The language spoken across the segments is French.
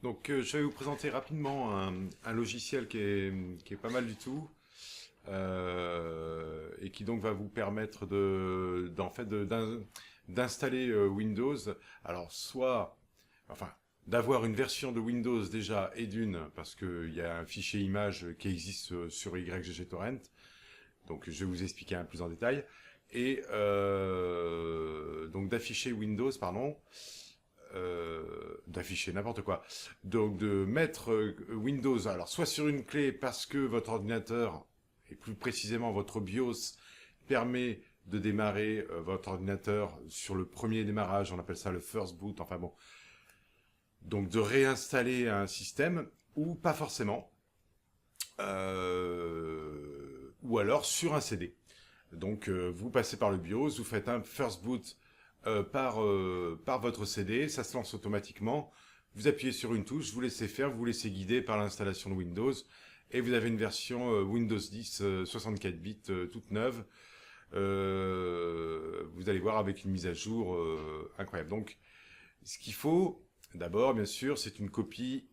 Donc, je vais vous présenter rapidement un logiciel qui est pas mal du tout et qui donc va vous permettre d'en fait, d'installer Windows. Alors, enfin, d'avoir une version de Windows déjà et parce qu'il y a un fichier image qui existe sur YGG Torrent. Donc, je vais vous expliquer un plus en détail. Et donc d'afficher Windows, pardon, d'afficher n'importe quoi. Donc de mettre Windows, alors soit sur une clé parce que votre ordinateur, et plus précisément votre BIOS, permet de démarrer votre ordinateur sur le premier démarrage, on appelle ça le first boot, enfin bon. Donc de réinstaller un système, ou pas forcément, ou alors sur un CD. Donc vous passez par le BIOS, vous faites un first boot par votre CD, ça se lance automatiquement, vous appuyez sur une touche, vous laissez faire, vous laissez guider par l'installation de Windows, et vous avez une version Windows 10 64 bits toute neuve, vous allez voir avec une mise à jour incroyable. Donc ce qu'il faut, d'abord bien sûr, c'est une copie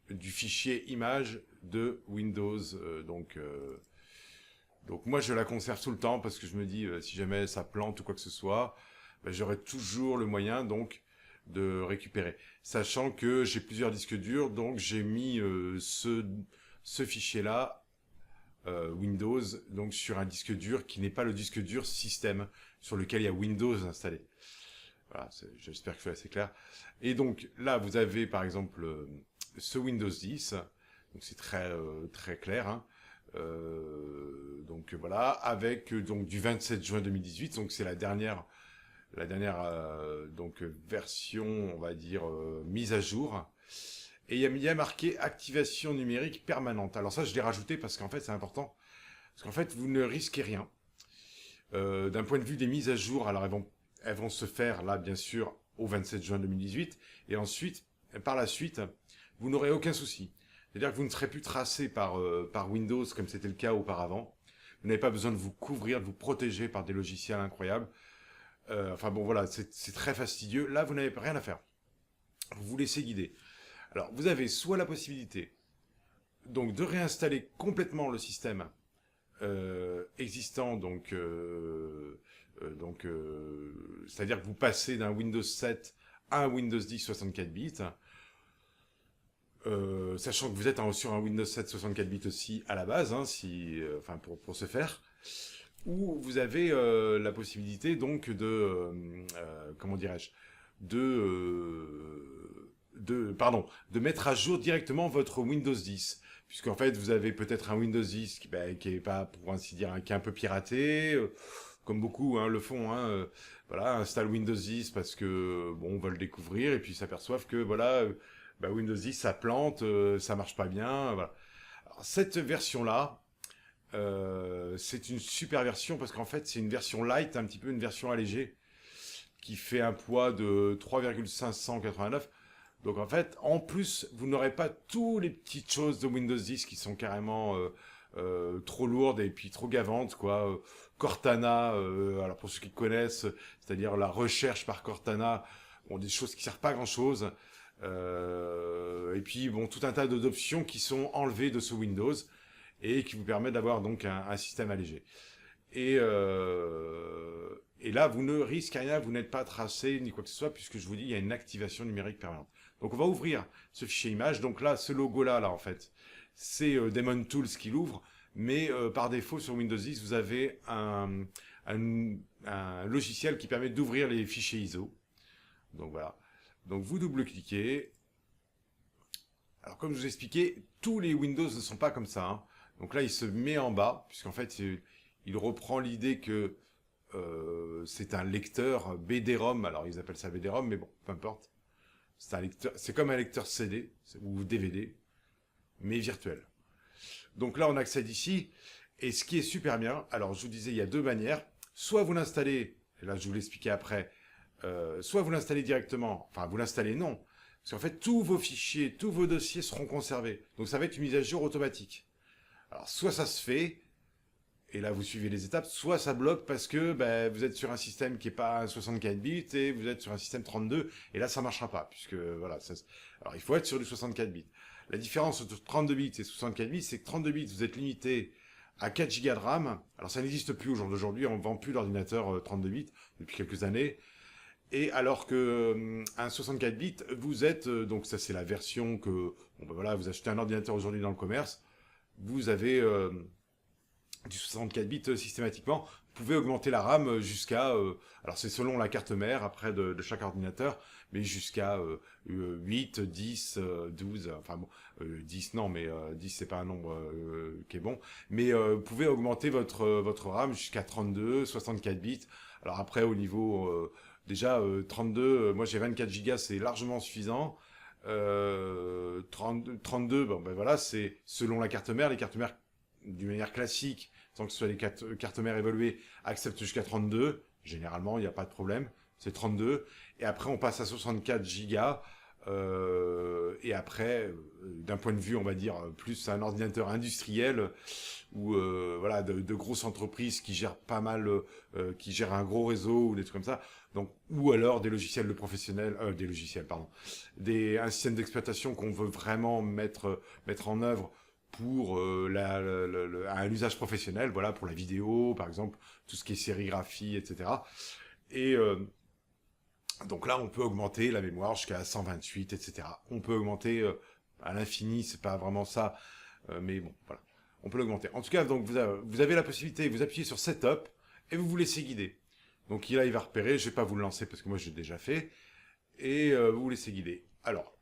du fichier image de Windows, donc moi je la conserve tout le temps parce que je me dis si jamais ça plante ou quoi que ce soit, ben, j'aurai toujours le moyen donc de récupérer. Sachant que j'ai plusieurs disques durs, donc j'ai mis ce fichier-là, Windows, donc sur un disque dur qui n'est pas le disque dur système sur lequel il y a Windows installé. Voilà, j'espère que c'est assez clair. Et donc là vous avez par exemple ce Windows 10, donc c'est très clair, hein. Donc voilà, avec donc du 27 juin 2018, donc c'est la dernière donc version, on va dire mise à jour. Et il y a marqué activation numérique permanente. Alors ça, je l'ai rajouté parce qu'en fait, c'est important. Parce qu'en fait, vous ne risquez rien. D'un point de vue des mises à jour, alors elles vont se faire là, bien sûr, au 27 juin 2018. Et ensuite, par la suite, vous n'aurez aucun souci. C'est-à-dire que vous ne serez plus tracé par Windows comme c'était le cas auparavant. Vous n'avez pas besoin de vous couvrir, de vous protéger par des logiciels incroyables. Enfin bon, voilà, c'est très fastidieux. Là, vous n'avez rien à faire. Vous vous laissez guider. Alors, vous avez soit la possibilité donc de réinstaller complètement le système existant, c'est-à-dire que vous passez d'un Windows 7 à un Windows 10 64 bits. Sachant que vous êtes sur un Windows 7 64 bits aussi à la base, hein, enfin pour ce faire, où vous avez la possibilité donc comment dirais-je, de mettre à jour directement votre Windows 10, puisqu'en fait vous avez peut-être un Windows 10 qui est pas, pour ainsi dire, qui est un peu piraté, comme beaucoup le font, hein, voilà, installe Windows 10 parce que bon, on va le découvrir et puis s'aperçoivent que voilà. Windows 10 ça plante, ça marche pas bien, voilà. Alors, cette version-là, c'est une super version parce qu'en fait c'est une version light, un petit peu une version allégée, qui fait un poids de 3,589. Donc en fait, en plus, vous n'aurez pas toutes les petites choses de Windows 10 qui sont carrément trop lourdes et puis trop gavantes, quoi. Cortana, alors pour ceux qui connaissent, c'est-à-dire la recherche par Cortana, bon, des choses qui servent pas à grand-chose. Et puis bon, tout un tas d'options qui sont enlevées de ce Windows et qui vous permettent d'avoir donc un système allégé. Et là, vous ne risquez rien, vous n'êtes pas tracé ni quoi que ce soit, puisque je vous dis, il y a une activation numérique permanente. Donc on va ouvrir ce fichier image. Donc là, ce logo-là, en fait, c'est Demon Tools qui l'ouvre, mais par défaut, sur Windows 10, vous avez un logiciel qui permet d'ouvrir les fichiers ISO. Donc voilà. Donc vous double-cliquez. Alors comme je vous expliquais, tous les Windows ne sont pas comme ça, hein. Donc là, il se met en bas, puisqu'en fait, il reprend l'idée que c'est un lecteur BD-ROM. Alors ils appellent ça BD-ROM, mais bon, peu importe. C'est un lecteur, c'est comme un lecteur CD ou DVD, mais virtuel. Donc là, on accède ici, et ce qui est super bien, alors je vous disais, il y a deux manières. Soit vous l'installez, et là je vous l'expliquais après, soit vous l'installez directement, enfin vous l'installez non, parce qu'en fait tous vos fichiers, tous vos dossiers seront conservés. Donc ça va être une mise à jour automatique. Alors soit ça se fait, Et là, vous suivez les étapes. Soit ça bloque parce que vous êtes sur un système qui est pas un 64 bits et vous êtes sur un système 32. Et là, ça marchera pas. Puisque, voilà. Alors, il faut être sur du 64 bits. La différence entre 32 bits et 64 bits, c'est que 32 bits, vous êtes limité à 4 Go de RAM. Alors, ça n'existe plus au jour d'aujourd'hui. On ne vend plus d'ordinateur 32 bits depuis quelques années. Et alors que un 64 bits, vous êtes... donc, ça, c'est la version que... Bon, voilà, vous achetez un ordinateur aujourd'hui dans le commerce. Vous avez... du 64 bits systématiquement, vous pouvez augmenter la RAM jusqu'à, alors c'est selon la carte mère après de chaque ordinateur, mais jusqu'à 8, 10, 12, enfin bon, 10 non, mais 10 c'est pas un nombre qui est bon, mais vous pouvez augmenter votre RAM jusqu'à 32, 64 bits. Alors après au niveau, déjà 32, moi j'ai 24 Go, c'est largement suffisant. 32, bon ben voilà, c'est selon la carte mère, les cartes mères d'une manière classique, sans que ce soit les cartes mères évoluées, acceptent jusqu'à 32. Généralement, il n'y a pas de problème. C'est 32. Et après, on passe à 64 gigas. Et après, d'un point de vue, on va dire, plus un ordinateur industriel ou voilà, de grosses entreprises qui gèrent pas mal, qui gèrent un gros réseau ou des trucs comme ça. Donc, ou alors des logiciels de professionnels, des logiciels, pardon, un système d'exploitation qu'on veut vraiment mettre en œuvre pour un usage professionnel, voilà, pour la vidéo, par exemple, tout ce qui est sérigraphie, etc. Et donc là, on peut augmenter la mémoire jusqu'à 128, etc. On peut augmenter à l'infini, c'est pas vraiment ça, mais bon, voilà, on peut l'augmenter. En tout cas, donc vous avez la possibilité, vous appuyez sur Setup et vous laissez guider. Donc là, il va repérer, je vais pas vous le lancer parce que moi, j'ai déjà fait, et vous laissez guider. Alors,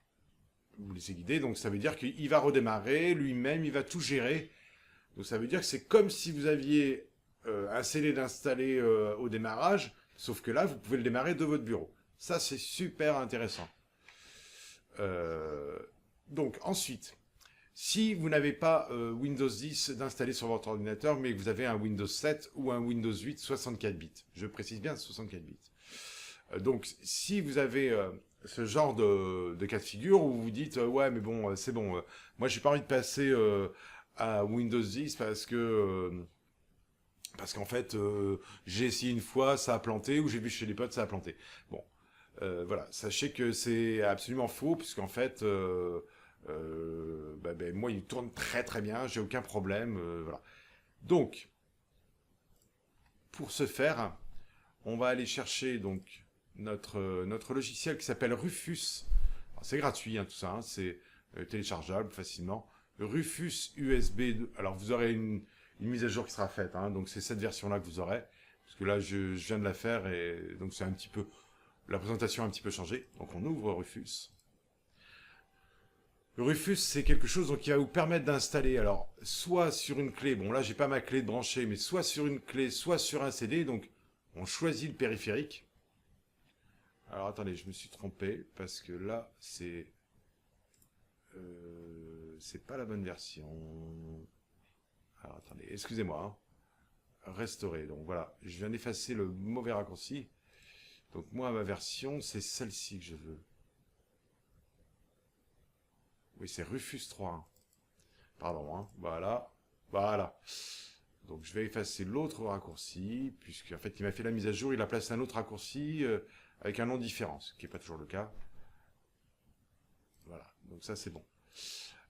vous laissez guider, donc ça veut dire qu'il va redémarrer lui-même, il va tout gérer. Donc ça veut dire que c'est comme si vous aviez un CD d'installer au démarrage, sauf que là, vous pouvez le démarrer de votre bureau. Ça, c'est super intéressant. Donc ensuite, si vous n'avez pas Windows 10 d'installer sur votre ordinateur, mais que vous avez un Windows 7 ou un Windows 8 64 bits, je précise bien 64 bits. Donc si vous avez ce genre de cas de figure où vous vous dites ouais mais bon c'est bon, moi j'ai pas envie de passer à Windows 10 parce qu'en fait j'ai essayé une fois, ça a planté, ou j'ai vu chez les potes, ça a planté. Bon, voilà, sachez que c'est absolument faux, puisqu'en fait moi il tourne très très bien, j'ai aucun problème, voilà. Donc pour ce faire, on va aller chercher donc notre logiciel qui s'appelle Rufus. C'est gratuit, hein, tout ça, hein, c'est téléchargeable facilement. Rufus USB 2. Alors vous aurez une mise à jour qui sera faite, hein, donc c'est cette version-là que vous aurez. Parce que là, je viens de la faire et donc c'est un petit peu... La présentation a un petit peu changé. Donc on ouvre Rufus. Rufus, c'est quelque chose donc, qui va vous permettre d'installer, alors, soit sur une clé, bon là j'ai pas ma clé de brancher, mais soit sur une clé, soit sur un CD, donc on choisit le périphérique. Alors attendez, je me suis trompé, parce que là, c'est pas la bonne version. Alors attendez, excusez-moi. Hein. Restaurer, donc voilà, je viens d'effacer le mauvais raccourci. Donc moi, ma version, c'est celle-ci que je veux. Oui, c'est Rufus 3. Hein. Pardon, hein. Voilà. Voilà. Donc je vais effacer l'autre raccourci, puisqu'en fait il m'a fait la mise à jour, il a placé un autre raccourci avec un nom différent, ce qui n'est pas toujours le cas. Voilà, donc ça c'est bon.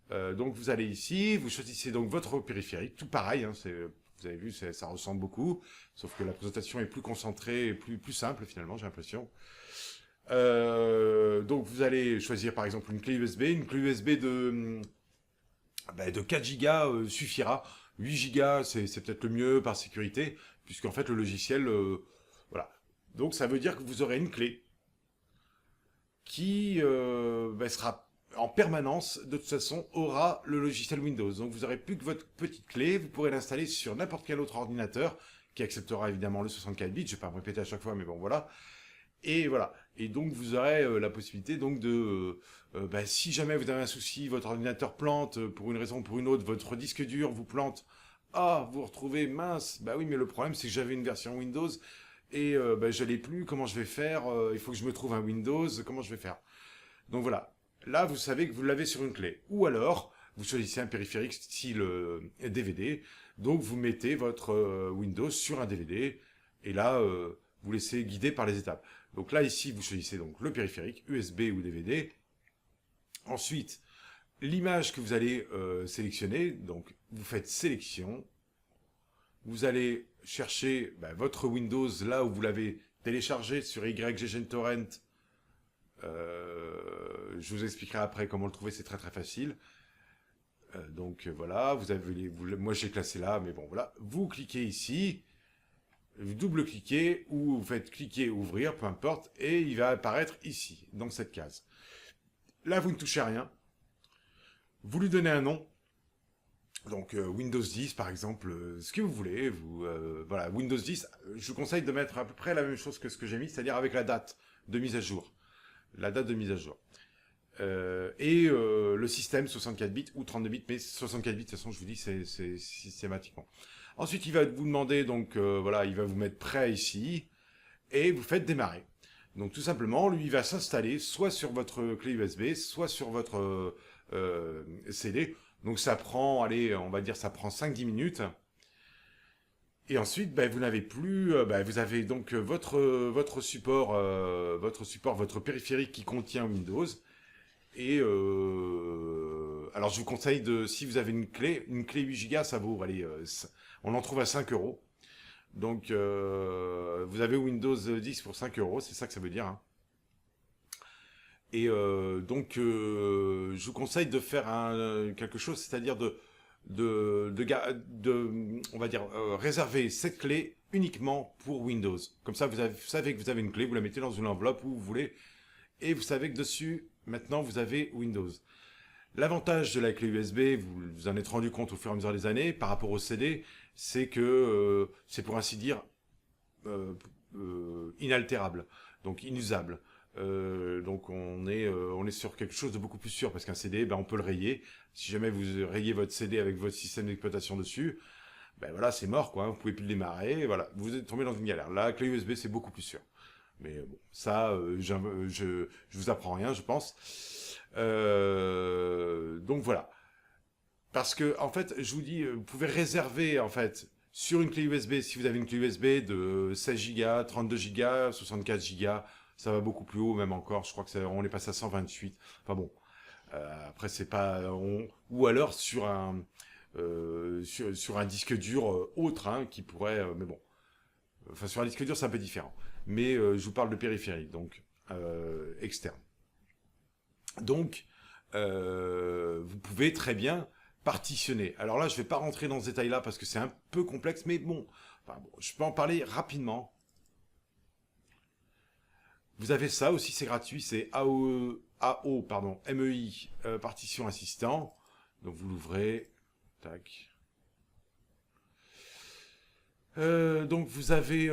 Donc vous allez ici, vous choisissez donc votre périphérique, tout pareil, hein, vous avez vu, ça ressemble beaucoup, sauf que la présentation est plus concentrée et plus simple finalement, j'ai l'impression. Donc vous allez choisir par exemple une clé USB de 4 Go suffira. 8 Go, c'est peut-être le mieux par sécurité, puisqu'en fait le logiciel, voilà. Donc ça veut dire que vous aurez une clé qui sera en permanence, de toute façon, aura le logiciel Windows. Donc vous n'aurez plus que votre petite clé, vous pourrez l'installer sur n'importe quel autre ordinateur, qui acceptera évidemment le 64 bits, je ne vais pas me répéter à chaque fois, mais bon voilà. Et voilà. Et donc vous aurez la possibilité donc de, si jamais vous avez un souci, votre ordinateur plante pour une raison ou pour une autre, votre disque dur vous plante, vous vous retrouvez mince, bah oui mais le problème c'est que j'avais une version Windows et je l'ai plus, comment je vais faire, il faut que je me trouve un Windows, comment je vais faire. Donc voilà, là vous savez que vous l'avez sur une clé. Ou alors, vous choisissez un périphérique style DVD, donc vous mettez votre Windows sur un DVD, et là, vous laissez guider par les étapes. Donc là, ici, vous choisissez donc le périphérique, USB ou DVD. Ensuite, l'image que vous allez sélectionner, donc vous faites sélection, vous allez chercher votre Windows là où vous l'avez téléchargé sur YGGenTorrent. Je vous expliquerai après comment le trouver, c'est très très facile. Donc voilà, moi j'ai classé là, mais bon voilà. Vous cliquez ici, vous double-cliquez ou vous faites cliquer ouvrir, peu importe, et il va apparaître ici, dans cette case. Là vous ne touchez à rien. Vous lui donnez un nom. Donc Windows 10 par exemple, ce que vous voulez, voilà, Windows 10, je vous conseille de mettre à peu près la même chose que ce que j'ai mis, c'est-à-dire avec la date de mise à jour. La date de mise à jour. Le système 64 bits ou 32 bits, mais 64 bits, de toute façon, je vous dis, c'est systématiquement. Ensuite, il va vous demander, donc voilà, il va vous mettre prêt ici, et vous faites démarrer. Donc tout simplement, lui, il va s'installer soit sur votre clé USB, soit sur votre CD. Donc ça prend, allez, on va dire, ça prend 5-10 minutes. Et ensuite, vous n'avez plus, vous avez donc votre support, votre périphérique qui contient Windows. Et alors je vous conseille si vous avez une clé 8 Go, ça vaut, allez, on en trouve à 5 euros. Donc vous avez Windows 10 pour 5 euros, c'est ça que ça veut dire. Hein. Et donc je vous conseille de faire quelque chose, c'est-à-dire on va dire, réserver cette clé uniquement pour Windows. Comme ça, vous savez que vous avez une clé, vous la mettez dans une enveloppe où vous voulez, et vous savez que dessus, maintenant, vous avez Windows. L'avantage de la clé USB, vous vous en êtes rendu compte au fur et à mesure des années, par rapport au CD, c'est que c'est pour ainsi dire inaltérable, donc inusable. Donc on est sur quelque chose de beaucoup plus sûr, parce qu'un CD, on peut le rayer. Si jamais vous rayez votre CD avec votre système d'exploitation dessus, voilà, c'est mort, quoi. Vous pouvez plus le démarrer, voilà. Vous êtes tombé dans une galère. Là, la clé USB, c'est beaucoup plus sûr. Mais bon, ça, je vous apprends rien, je pense. Donc voilà. Parce que, en fait, je vous dis, vous pouvez réserver, en fait, sur une clé USB, si vous avez une clé USB de 16 Go, 32 Go, 64 Go, ça va beaucoup plus haut, même encore. Je crois que on est passé à 128. Enfin bon. Après, c'est pas... ou alors sur un disque dur autre, hein, qui pourrait... mais bon. Enfin, sur un disque dur, c'est un peu différent. Mais je vous parle de périphérique, donc externe. Donc, vous pouvez très bien partitionner. Alors là, je ne vais pas rentrer dans ce détail-là parce que c'est un peu complexe, mais bon, je peux en parler rapidement. Vous avez ça aussi, c'est gratuit, c'est MEI, partition assistant. Donc vous l'ouvrez, tac. Donc vous avez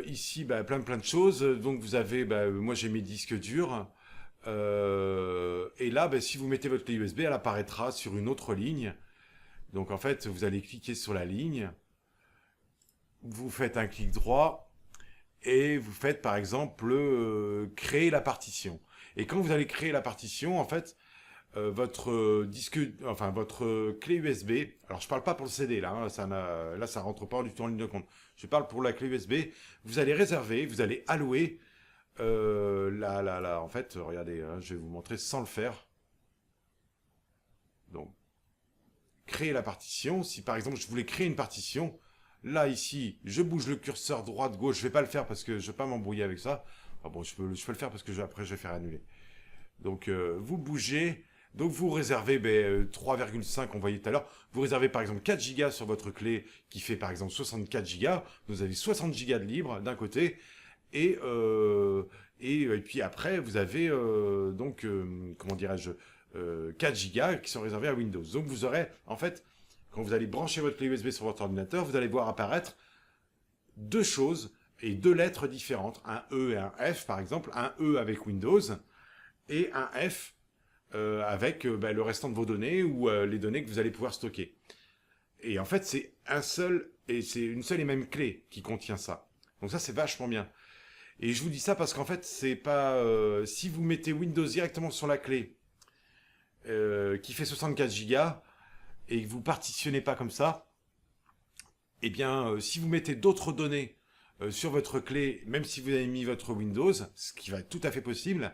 ici plein de choses. Donc vous avez, moi j'ai mes disques durs. Et là, si vous mettez votre clé USB, elle apparaîtra sur une autre ligne. Donc en fait, vous allez cliquer sur la ligne. Vous faites un clic droit. Et vous faites par exemple créer la partition. Et quand vous allez créer la partition, en fait, votre clé USB, alors je parle pas pour le CD là, hein, ça rentre pas du tout en ligne de compte. Je parle pour la clé USB. Vous allez réserver, vous allez allouer en fait, regardez, hein, je vais vous montrer sans le faire. Donc, créer la partition. Si par exemple je voulais créer une partition, là ici, je bouge le curseur droite-gauche. Je vais pas le faire parce que je vais pas m'embrouiller avec ça. Enfin bon, je peux le faire parce que après je vais faire annuler. Donc vous bougez. Donc vous réservez 3,5 on voyait tout à l'heure. Vous réservez par exemple 4 Go sur votre clé qui fait par exemple 64 Go. Vous avez 60 Go de libre d'un côté. Et puis après vous avez comment dirais-je 4 Go qui sont réservés à Windows. Donc vous aurez en fait, quand vous allez brancher votre clé USB sur votre ordinateur, vous allez voir apparaître deux choses et deux lettres différentes. Un E et un F par exemple. Un E avec Windows et un F avec le restant de vos données ou les données que vous allez pouvoir stocker. Et en fait, c'est une seule et même clé qui contient ça. Donc ça, c'est vachement bien. Et je vous dis ça parce qu'en fait, c'est pas... si vous mettez Windows directement sur la clé, qui fait 64 gigas et que vous partitionnez pas comme ça, eh bien, si vous mettez d'autres données sur votre clé, même si vous avez mis votre Windows, ce qui va être tout à fait possible,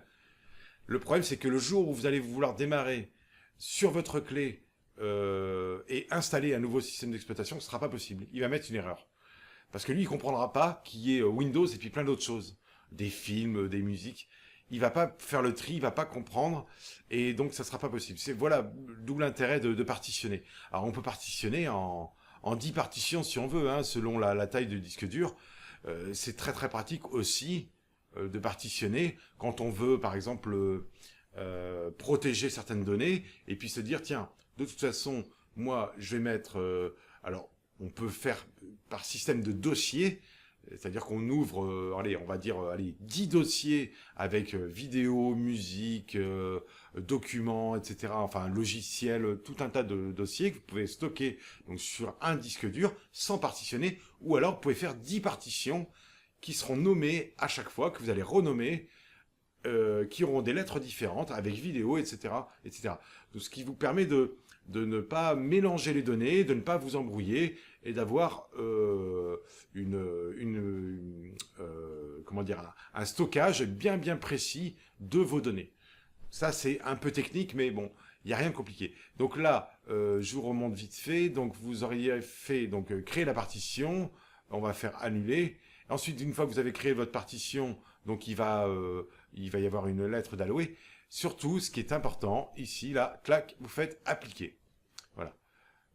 le problème c'est que le jour où vous allez vouloir démarrer sur votre clé et installer un nouveau système d'exploitation, ce sera pas possible. Il va mettre une erreur. Parce que lui, il comprendra pas qu'il y ait Windows et puis plein d'autres choses. Des films, des musiques. Il va pas faire le tri, il va pas comprendre. Et donc, ça sera pas possible. C'est, voilà, d'où l'intérêt de partitionner. Alors, on peut partitionner en 10 partitions si on veut, hein, selon la taille du disque dur. C'est très très pratique aussi de partitionner quand on veut, par exemple, protéger certaines données et puis se dire, tiens, de toute façon, moi, je vais mettre... alors, on peut faire par système de dossiers, c'est-à-dire qu'on ouvre, allez, on va dire, allez, 10 dossiers avec vidéo, musique, documents, etc. Enfin, logiciel, tout un tas de dossiers que vous pouvez stocker donc, sur un disque dur sans partitionner, ou alors vous pouvez faire 10 partitions qui seront nommées à chaque fois, que vous allez renommer, qui auront des lettres différentes avec vidéo, etc., etc. Donc, ce qui vous permet de ne pas mélanger les données, de ne pas vous embrouiller et d'avoir comment dire, un stockage bien bien précis de vos données. Ça c'est un peu technique, mais bon, il n'y a rien de compliqué. Donc là, je vous remonte vite fait. Donc vous auriez fait donc créer la partition. On va faire annuler. Ensuite, une fois que vous avez créé votre partition, donc il va y avoir une lettre d'alloué. Surtout, ce qui est important, ici, là, clac, vous faites appliquer. Voilà.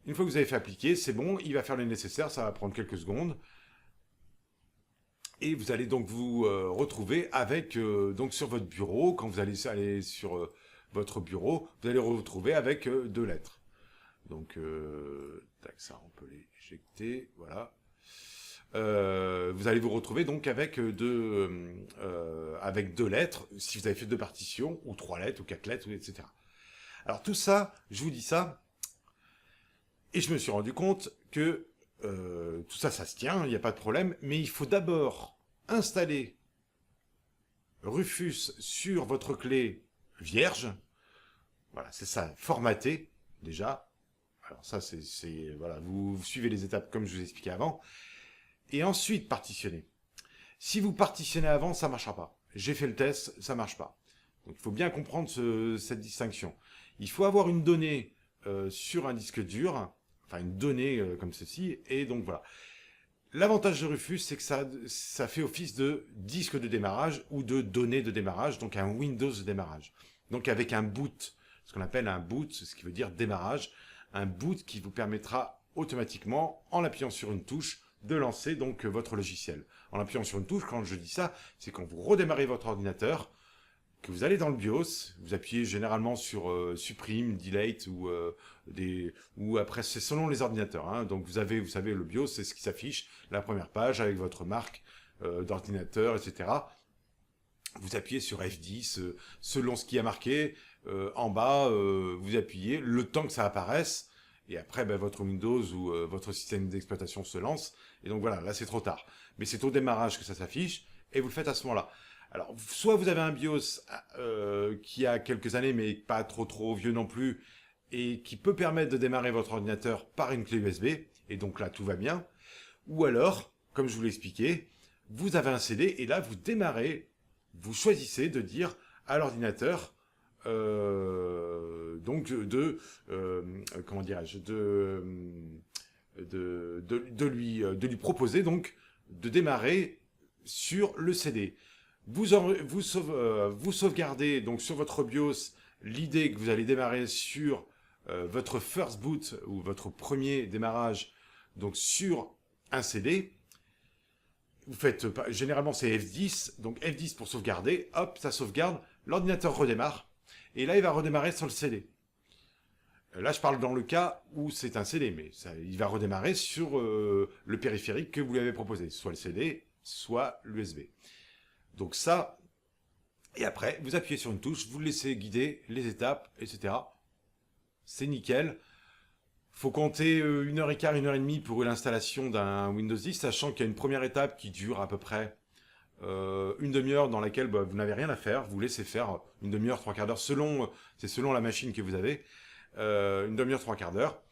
Une fois que vous avez fait appliquer, c'est bon, il va faire le nécessaire, ça va prendre quelques secondes. Et vous allez donc vous retrouver avec, donc sur votre bureau, quand vous allez aller sur votre bureau, vous allez vous retrouver avec 2 lettres. Donc, tac, ça, on peut l'éjecter, voilà. Vous allez vous retrouver donc avec avec 2 lettres, si vous avez fait 2 partitions, ou 3 lettres, ou 4 lettres, etc. Alors tout ça, je vous dis ça, et je me suis rendu compte que tout ça, ça se tient, il n'y a pas de problème, mais il faut d'abord installer Rufus sur votre clé vierge. Voilà, c'est ça, formaté, déjà. Alors ça, c'est voilà, vous suivez les étapes comme je vous ai expliqué avant. Et ensuite partitionner. Si vous partitionnez avant, ça ne marchera pas. J'ai fait le test, ça ne marche pas. Donc il faut bien comprendre cette distinction. Il faut avoir une donnée sur un disque dur, enfin une donnée comme ceci, et donc voilà. L'avantage de Rufus, c'est que ça fait office de disque de démarrage ou de données de démarrage, donc un Windows de démarrage. Donc avec un boot, ce qu'on appelle un boot, ce qui veut dire démarrage, un boot qui vous permettra automatiquement, en appuyant sur une touche, de lancer donc votre logiciel. En appuyant sur une touche, quand je dis ça, c'est quand vous redémarrez votre ordinateur, que vous allez dans le BIOS, vous appuyez généralement sur supprime, delete ou après c'est selon les ordinateurs. Hein. Donc vous savez le BIOS, c'est ce qui s'affiche, la première page avec votre marque d'ordinateur, etc. Vous appuyez sur F10 selon ce qui a marqué en bas, vous appuyez le temps que ça apparaisse. Et après, ben, votre Windows ou votre système d'exploitation se lance. Et donc voilà, là c'est trop tard. Mais c'est au démarrage que ça s'affiche, et vous le faites à ce moment-là. Alors, soit vous avez un BIOS qui a quelques années, mais pas trop vieux non plus, et qui peut permettre de démarrer votre ordinateur par une clé USB, et donc là tout va bien. Ou alors, comme je vous l'ai expliqué, vous avez un CD, et là vous démarrez, vous choisissez de dire à l'ordinateur... donc comment dirais-je de lui proposer donc de démarrer sur le CD. Vous sauvegardez donc sur votre BIOS l'idée que vous allez démarrer sur votre first boot ou votre premier démarrage donc sur un CD. Vous faites généralement c'est F10, donc F10 pour sauvegarder, hop, ça sauvegarde, l'ordinateur redémarre. Et là, il va redémarrer sur le CD. Là, je parle dans le cas où c'est un CD, mais ça, il va redémarrer sur le périphérique que vous lui avez proposé, soit le CD, soit l'USB. Donc ça, et après, vous appuyez sur une touche, vous le laissez guider les étapes, etc. C'est nickel. Faut compter 1h15, 1h30 pour l'installation d'un Windows 10, sachant qu'il y a une première étape qui dure à peu près une demi-heure dans laquelle vous n'avez rien à faire, vous laissez faire une demi-heure, trois quarts d'heure, c'est selon la machine que vous avez, une demi-heure, trois quarts d'heure.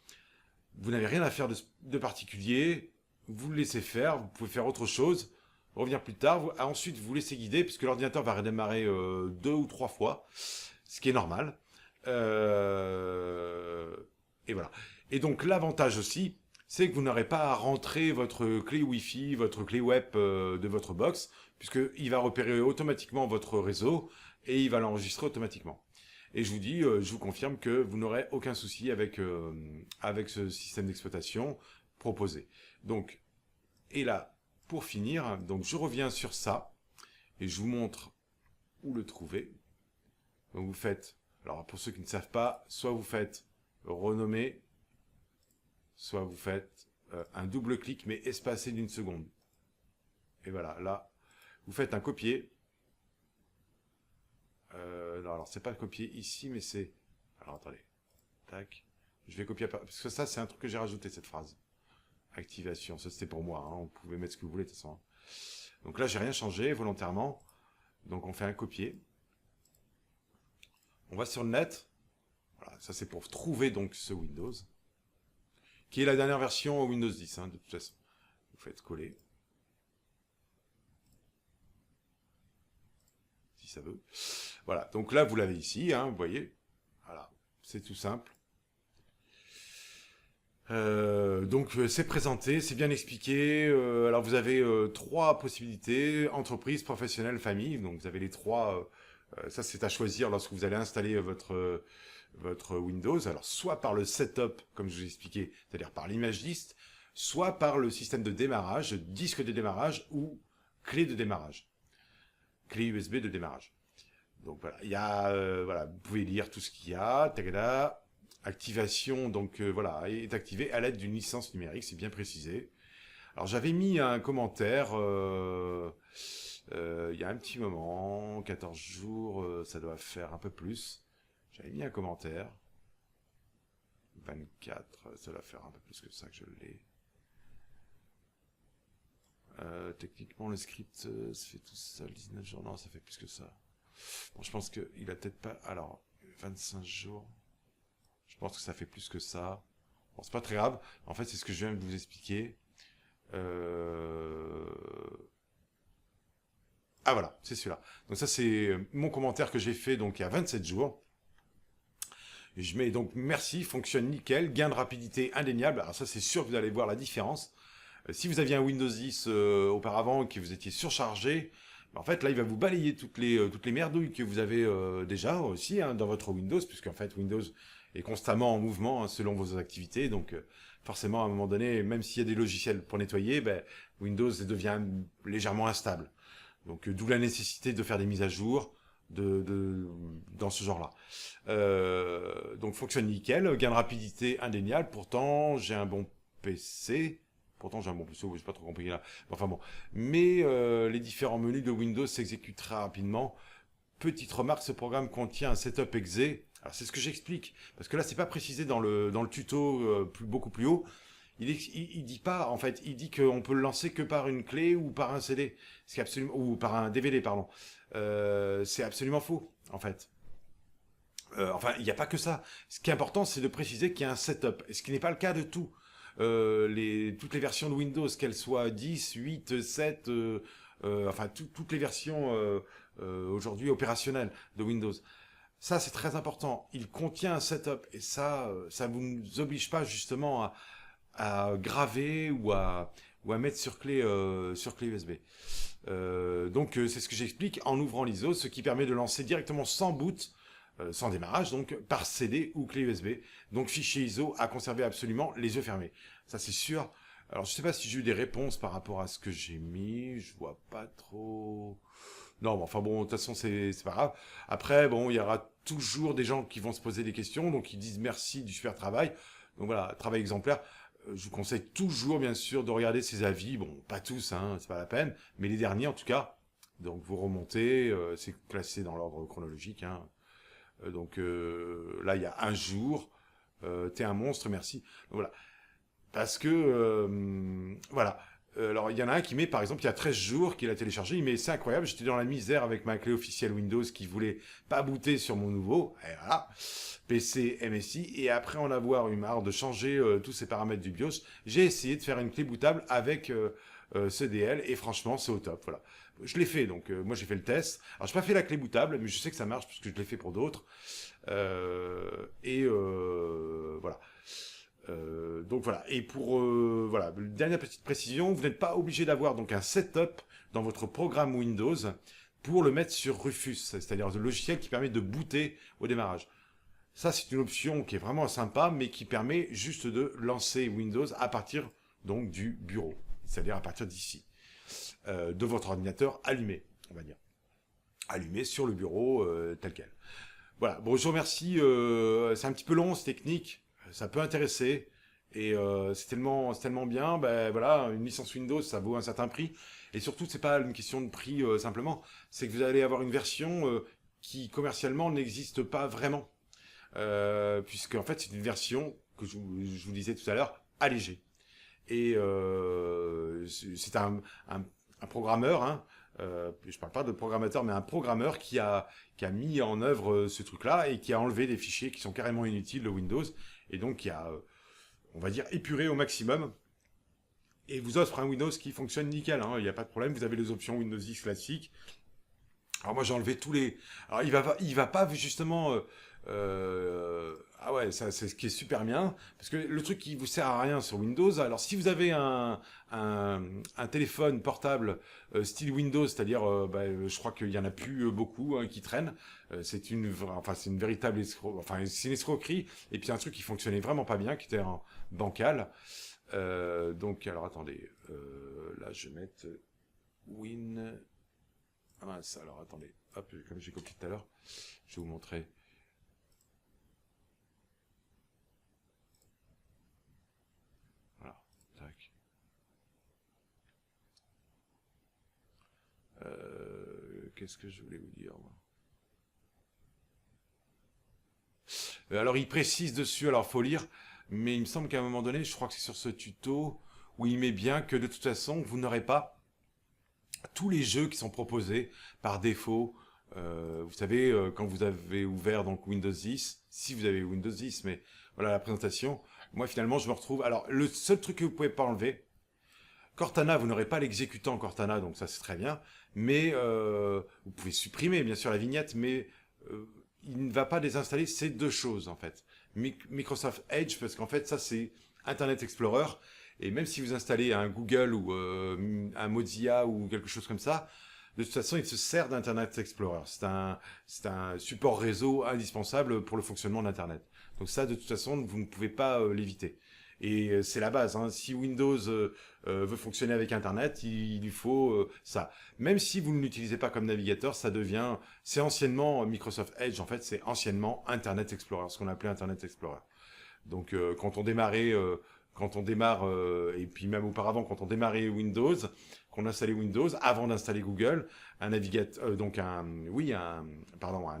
Vous n'avez rien à faire de particulier, vous le laissez faire, vous pouvez faire autre chose, revenir plus tard, ensuite vous laissez guider, puisque l'ordinateur va redémarrer 2 ou 3 fois, ce qui est normal. Et voilà. Et donc l'avantage aussi, c'est que vous n'aurez pas à rentrer votre clé Wi-Fi, votre clé web de votre box, puisqu'il va repérer automatiquement votre réseau et il va l'enregistrer automatiquement. Et je vous dis, je vous confirme que vous n'aurez aucun souci avec ce système d'exploitation proposé. Donc, et là, pour finir, donc je reviens sur ça et je vous montre où le trouver. Donc vous faites, alors pour ceux qui ne savent pas, soit vous faites renommer, soit vous faites un double clic mais espacé d'une seconde. Et voilà, là, vous faites un copier. Non, alors c'est pas copier ici, mais c'est... Alors attendez, tac. Je vais copier, parce que ça c'est un truc que j'ai rajouté, cette phrase. Activation, ça c'était pour moi, hein. Vous pouvez mettre ce que vous voulez de toute façon. Donc là j'ai rien changé volontairement. Donc on fait un copier. On va sur le net. Voilà, ça c'est pour trouver donc ce Windows. Qui est la dernière version Windows 10, hein, de toute façon. Vous faites coller. Si ça veut. Voilà, donc là vous l'avez ici, hein, vous voyez. Voilà, c'est tout simple. Donc c'est présenté, c'est bien expliqué. Alors vous avez 3 possibilités: entreprise, professionnelle, famille. Donc vous avez les 3. Ça c'est à choisir lorsque vous allez installer votre Windows. Alors soit par le setup, comme je vous ai expliqué, c'est-à-dire par l'image liste, soit par le système de démarrage, disque de démarrage ou clé de démarrage, clé USB de démarrage. Donc voilà, il y a, voilà, vous pouvez lire tout ce qu'il y a. Tagada. Activation, donc voilà, est activée à l'aide d'une licence numérique, c'est bien précisé. Alors j'avais mis un commentaire il y a un petit moment, 14 jours, ça doit faire un peu plus. J'avais mis un commentaire. 24, ça doit faire un peu plus que ça que je l'ai. Techniquement, le script se fait tout seul, 19 jours, non, ça fait plus que ça. Bon, je pense qu'il a peut-être pas... Alors, 25 jours... Je pense que ça fait plus que ça. Bon, c'est pas très grave. En fait, c'est ce que je viens de vous expliquer. Ah voilà, c'est celui-là. Donc ça, c'est mon commentaire que j'ai fait donc il y a 27 jours. Et je mets donc merci, fonctionne nickel, gain de rapidité indéniable. Alors ça, c'est sûr que vous allez voir la différence. Si vous aviez un Windows 10 auparavant et que vous étiez surchargé, en fait, là, il va vous balayer toutes les merdouilles que vous avez déjà aussi, hein, dans votre Windows, puisqu'en fait, Windows est constamment en mouvement, hein, selon vos activités. Donc, forcément, à un moment donné, même s'il y a des logiciels pour nettoyer, Windows devient légèrement instable. Donc, d'où la nécessité de faire des mises à jour dans ce genre-là. Donc, fonctionne nickel, gain de rapidité indéniable. Pourtant, j'ai un bon PC. Pourtant, j'ai un bon PC, c'est pas trop compliqué là. Enfin bon. Mais les différents menus de Windows s'exécutent très rapidement. Petite remarque, ce programme contient un setup exe. Alors, c'est ce que j'explique. Parce que là, c'est pas précisé dans le tuto beaucoup plus haut. Il dit pas, en fait, il dit qu'on peut le lancer que par une clé ou par un CD. Ce qui est absolument, ou par un DVD, pardon. C'est absolument faux, en fait. Enfin, il n'y a pas que ça. Ce qui est important, c'est de préciser qu'il y a un setup. Et ce qui n'est pas le cas de tout. Toutes les versions de Windows, qu'elles soient 10, 8, 7, enfin toutes les versions aujourd'hui opérationnelles de Windows. Ça, c'est très important. Il contient un setup et ça vous nous oblige pas justement à graver ou à mettre sur clé USB. Donc c'est ce que j'explique en ouvrant l'ISO, ce qui permet de lancer directement sans boot, sans démarrage, donc par CD ou clé USB. Donc fichier ISO à conserver absolument les yeux fermés. Ça c'est sûr. Alors je sais pas si j'ai eu des réponses par rapport à ce que j'ai mis, je vois pas trop. Non, bon, enfin bon, de toute façon c'est pas grave. Après, bon, il y aura toujours des gens qui vont se poser des questions, donc ils disent merci du super travail. Donc voilà, travail exemplaire. Je vous conseille toujours, bien sûr, de regarder ces avis. Bon, pas tous, hein, c'est pas la peine, mais les derniers en tout cas. Donc vous remontez, c'est classé dans l'ordre chronologique, hein. Donc là, il y a un jour. T'es un monstre, merci. Donc, voilà. Parce que, voilà. Alors, il y en a un qui met, par exemple, il y a 13 jours qu'il a téléchargé. Il met, c'est incroyable, j'étais dans la misère avec ma clé officielle Windows qui voulait pas booter sur mon nouveau. Et voilà. PC MSI. Et après en avoir eu marre de changer tous ces paramètres du BIOS, j'ai essayé de faire une clé bootable avec CDL. Et franchement, c'est au top. Voilà. Je l'ai fait, donc moi j'ai fait le test. Alors, j'ai pas fait la clé bootable, mais je sais que ça marche parce que je l'ai fait pour d'autres. Voilà. Donc voilà. Et pour voilà, dernière petite précision, vous n'êtes pas obligé d'avoir donc un setup dans votre programme Windows pour le mettre sur Rufus, c'est-à-dire le logiciel qui permet de booter au démarrage. Ça, c'est une option qui est vraiment sympa, mais qui permet juste de lancer Windows à partir donc du bureau, c'est-à-dire à partir d'ici, de votre ordinateur allumé, on va dire, allumé sur le bureau tel quel. Voilà. Bon, je vous remercie. C'est un petit peu long, c'est technique. Ça peut intéresser. Et c'est tellement bien. Ben voilà, une licence Windows, ça vaut un certain prix. Et surtout, c'est pas une question de prix simplement. C'est que vous allez avoir une version qui commercialement n'existe pas vraiment, puisque en fait, c'est une version que je vous disais tout à l'heure allégée. Et c'est un programmeur, hein, je parle pas de programmateur, mais un programmeur qui a mis en œuvre ce truc-là et qui a enlevé des fichiers qui sont carrément inutiles de Windows, et donc qui a, on va dire, épuré au maximum, et vous offre un Windows qui fonctionne nickel, hein, il n'y a pas de problème, vous avez les options Windows 10 classiques. Alors moi j'ai enlevé tous les... Alors il va pas justement... ah ouais, ça c'est ce qui est super bien, parce que le truc qui vous sert à rien sur Windows, alors si vous avez un téléphone portable style Windows, c'est-à-dire, je crois qu'il y en a plus beaucoup hein, qui traînent, c'est une véritable enfin c'est une escroquerie, et puis un truc qui fonctionnait vraiment pas bien, qui était en bancal. Donc alors attendez, là je vais mettre Win... Ah mince, alors attendez, hop, comme j'ai copié tout à l'heure, je vais vous montrer. Voilà, tac. Qu'est-ce que je voulais vous dire moi alors il précise dessus, alors faut lire, mais il me semble qu'à un moment donné, je crois que c'est sur ce tuto, où il met bien que de toute façon, vous n'aurez pas tous les jeux qui sont proposés par défaut. Vous savez, quand vous avez ouvert donc Windows 10, si vous avez Windows 10, mais voilà la présentation, moi finalement je me retrouve... Alors le seul truc que vous pouvez pas enlever, Cortana, vous n'aurez pas l'exécutant Cortana, donc ça c'est très bien, mais vous pouvez supprimer bien sûr la vignette, mais il ne va pas désinstaller ces deux choses en fait. Microsoft Edge, parce qu'en fait ça c'est Internet Explorer, et même si vous installez un Google ou un Mozilla ou quelque chose comme ça, de toute façon il se sert d'Internet Explorer. C'est un support réseau indispensable pour le fonctionnement d'Internet. Donc ça de toute façon vous ne pouvez pas l'éviter. Et c'est la base, hein. Si Windows veut fonctionner avec Internet, il lui faut ça. Même si vous ne l'utilisez pas comme navigateur, c'est anciennement Microsoft Edge, en fait, c'est anciennement Internet Explorer, ce qu'on appelait Internet Explorer. Donc quand on démarre, et puis même auparavant, quand on démarrait Windows, qu'on installait Windows, avant d'installer Google, un navigateur, un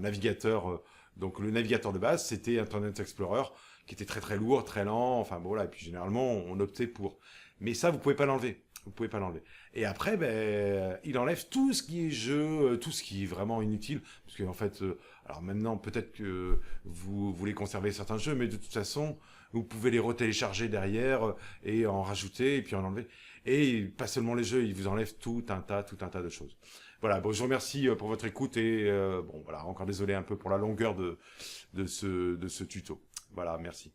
navigateur, donc le navigateur de base, c'était Internet Explorer, qui était très très lourd, très lent, enfin bon voilà, et puis généralement on optait pour. Mais ça, vous pouvez pas l'enlever. Vous pouvez pas l'enlever. Et après, il enlève tout ce qui est jeu, tout ce qui est vraiment inutile, parce qu'en fait, alors maintenant peut-être que vous voulez conserver certains jeux, mais de toute façon, vous pouvez les retélécharger derrière et en rajouter et puis en enlever. Et pas seulement les jeux, il vous enlève tout un tas de choses. Voilà, bon, je vous remercie pour votre écoute et bon voilà, encore désolé un peu pour la longueur de ce tuto. Voilà, merci.